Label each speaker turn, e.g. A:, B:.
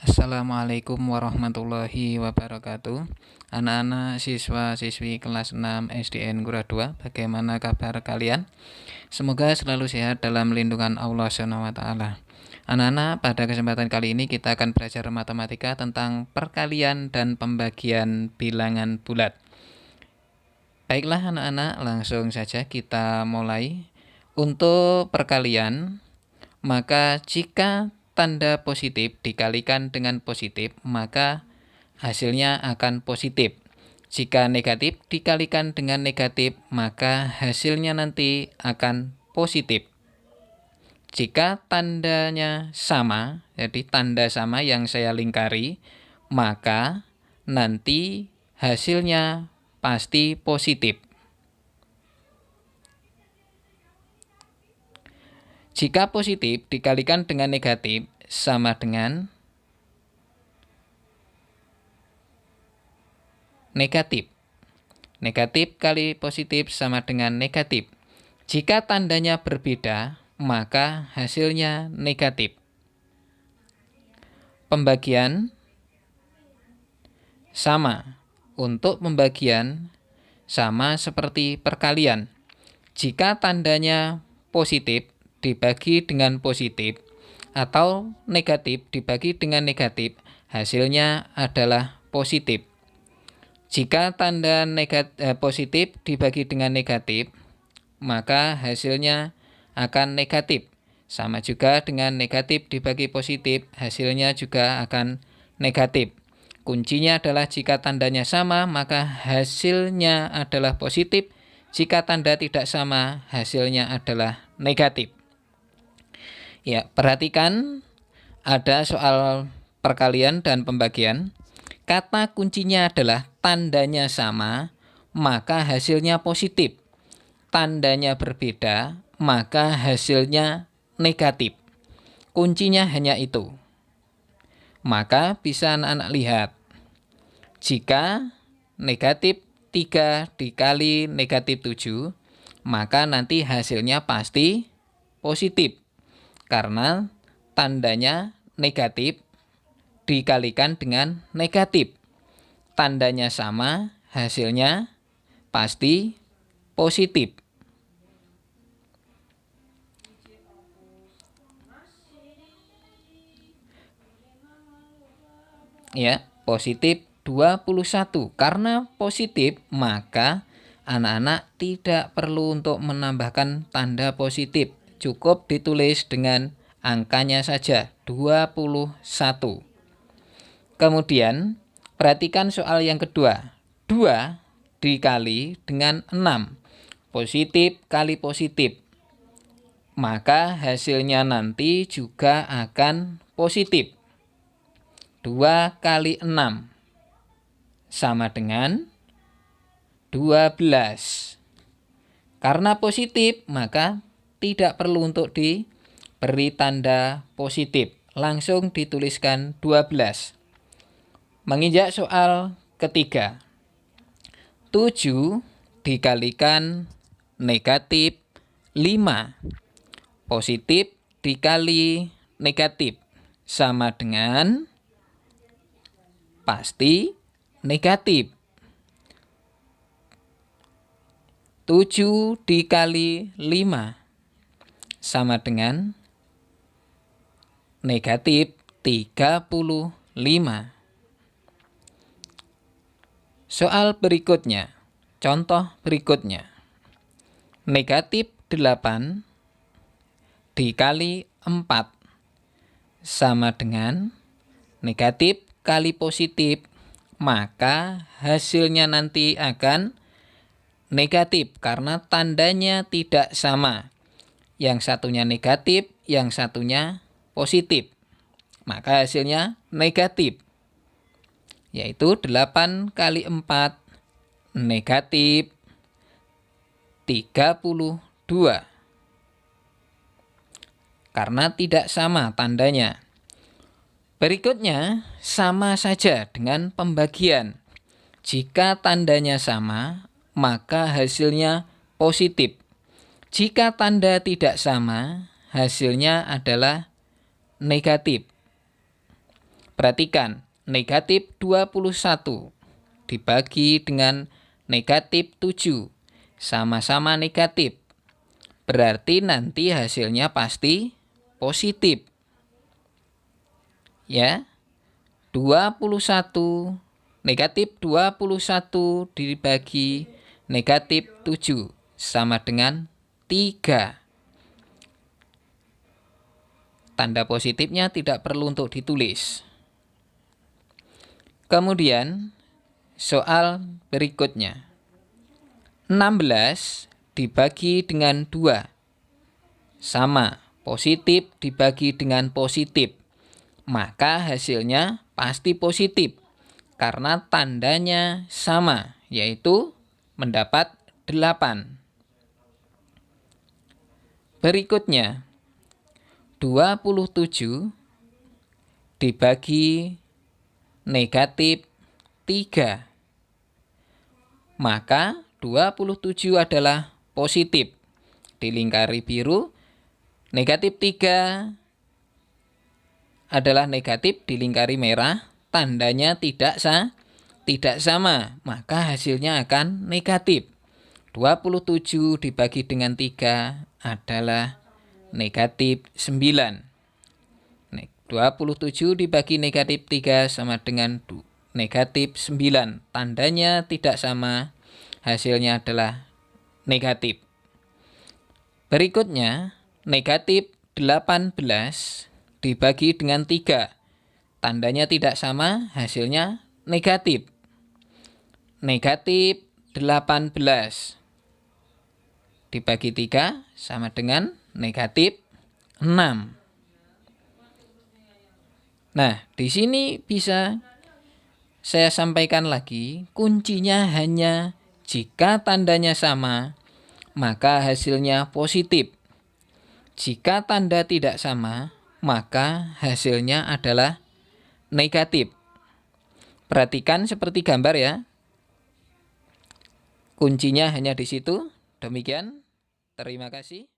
A: Assalamualaikum warahmatullahi wabarakatuh. Anak-anak siswa-siswi kelas 6 SDN Gura 2, bagaimana kabar kalian? Semoga selalu sehat dalam lindungan Allah SWT. Anak-anak, pada kesempatan kali ini kita akan belajar matematika tentang perkalian dan pembagian bilangan bulat. Baiklah anak-anak, langsung saja kita mulai. Untuk perkalian, maka jika tanda positif dikalikan dengan positif, maka hasilnya akan positif. Jika negatif dikalikan dengan negatif, maka hasilnya nanti akan positif. Jika tandanya sama, jadi tanda sama yang saya lingkari, maka nanti hasilnya pasti positif. Jika positif dikalikan dengan negatif sama dengan negatif. Negatif kali positif sama dengan negatif. Jika tandanya berbeda, maka hasilnya negatif. Pembagian sama. Untuk pembagian sama seperti perkalian. Jika tandanya positif dibagi dengan positif atau negatif dibagi dengan negatif, hasilnya adalah positif. Jika tanda positif dibagi dengan negatif, maka hasilnya akan negatif. Sama juga dengan negatif dibagi positif, hasilnya juga akan negatif. Kuncinya adalah jika tandanya sama, maka hasilnya adalah positif. Jika tanda tidak sama, hasilnya adalah negatif. Ya, perhatikan ada soal perkalian dan pembagian. Kata kuncinya adalah tandanya sama, maka hasilnya positif. Tandanya berbeda, maka hasilnya negatif. Kuncinya hanya itu. Maka bisa anak-anak lihat. Jika negatif 3 dikali negatif 7, maka nanti hasilnya pasti positif. Karena tandanya negatif dikalikan dengan negatif. Tandanya sama, hasilnya pasti positif. Ya, positif 21. Karena positif, maka anak-anak tidak perlu untuk menambahkan tanda positif. Cukup ditulis dengan angkanya saja, 21. Kemudian, perhatikan soal yang kedua. 2 dikali dengan 6. Positif kali positif. Maka hasilnya nanti juga akan positif. 2 kali 6 sama dengan 12. Karena positif, maka tidak perlu untuk diberi tanda positif. Langsung dituliskan 12. Menginjak soal ketiga. 7 dikalikan negatif 5. Positif dikali negatif sama dengan pasti negatif. 7 dikali 5 sama dengan negatif 35. Soal berikutnya, contoh berikutnya. Negatif 8 dikali 4 sama dengan negatif kali positif, maka hasilnya nanti akan negatif karena tandanya tidak sama. Yang satunya negatif, yang satunya positif. Maka hasilnya negatif. Yaitu 8 kali 4 negatif 32. Karena tidak sama tandanya. Berikutnya sama saja dengan pembagian. Jika tandanya sama, maka hasilnya positif. Jika tanda tidak sama, hasilnya adalah negatif. Perhatikan, negatif 21 dibagi dengan negatif 7. Sama-sama negatif. Berarti nanti hasilnya pasti positif. Ya, 21, negatif 21 dibagi negatif 7 sama dengan 3. Tanda positifnya tidak perlu untuk ditulis. Kemudian, soal berikutnya. 16 dibagi dengan 2. Sama, positif dibagi dengan positif. Maka hasilnya pasti positif. Karena tandanya sama, yaitu mendapat 8. Berikutnya, 27 dibagi negatif 3. Maka 27 adalah positif. Dilingkari biru, negatif 3 adalah negatif, dilingkari merah, tandanya tidak sama, maka hasilnya akan negatif. 27 dibagi dengan 3 adalah negatif 9. 27 dibagi negatif 3 sama dengan negatif 9. Tandanya tidak sama, hasilnya adalah negatif. Berikutnya, negatif 18 dibagi dengan 3. Tandanya tidak sama, hasilnya negatif. Negatif 18 dibagi 3 sama dengan negatif 6. Nah, di sini bisa saya sampaikan lagi, kuncinya hanya jika tandanya sama, maka hasilnya positif. Jika tanda tidak sama, maka hasilnya adalah negatif. Perhatikan seperti gambar ya. Kuncinya hanya di situ. Demikian. Terima kasih.